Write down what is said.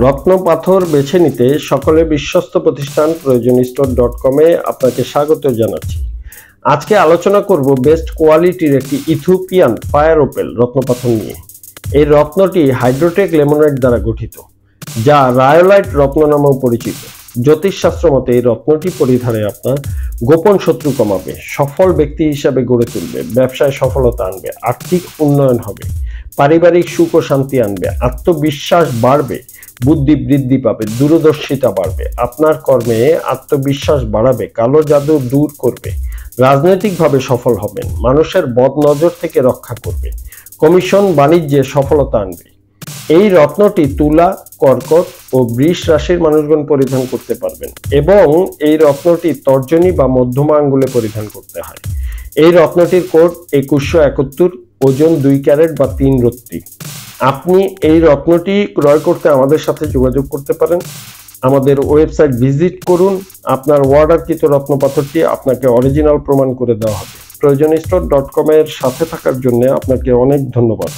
রত্ন পাথর বেছে নিতে সকলে বিশ্বস্ত প্রতিষ্ঠান প্রয়োজনস্টোর.com এ আপনাকে স্বাগত জানাচ্ছি। আজকে আলোচনা করব বেস্ট কোয়ালিটির একটি ইথিওপিয়ান ফায়ার ওপেল রত্ন পাথর নিয়ে। এই রত্নটি হাইড্রোটেক লেমোনাইট দ্বারা গঠিত, যা রায়োলাইট রত্ন নামেও পরিচিত। জ্যোতিষশাস্ত্র মতে এই রত্নটি পরিধানে আপনার গোপন শত্রু কমাবে, সফল ব্যক্তি হিসাবে গড়ে তুলবে, ব্যবসায় সফলতা আনবে, আর্থিক উন্নয়ন হবে, পারিবারিক সুখ ও শান্তি আনবে, আত্মবিশ্বাস বাড়বে, বুদ্ধি বৃদ্ধি পাবে, দূরদর্শিতা বাড়বে, আপনার কর্মে আত্মবিশ্বাস বাড়াবে, কালো জাদু দূর করবে, রাজনৈতিকভাবে সফল হবেন, মানুষের বদ নজর থেকে রক্ষা করবে, কমিশন বাণিজ্যে সফলতা আনবে। এই রত্নটি তুলা, কর্কট ও বৃষ রাশির মানুষগণ পরিধান করতে পারবেন এবং এই রত্নটি তর্জনী বা মধ্যমা আঙ্গুলে পরিধান করতে হয়। এই রত্নটির কোড 2171, ওজন 2 ক্যারেট বা 3 রত্তি। আপনি এই রত্নটি ক্রয় করতে আমাদের সাথে যোগাযোগ করতে পারেন। আমাদের ওয়েবসাইট ভিজিট করুন। আপনার অর্ডারকৃত রত্ন পাথরটি আপনাকে অরিজিনাল প্রমাণ করে দেওয়া হবে। প্রয়োজনস্টোর.com এর সাথে থাকার জন্য আপনাকে অনেক ধন্যবাদ।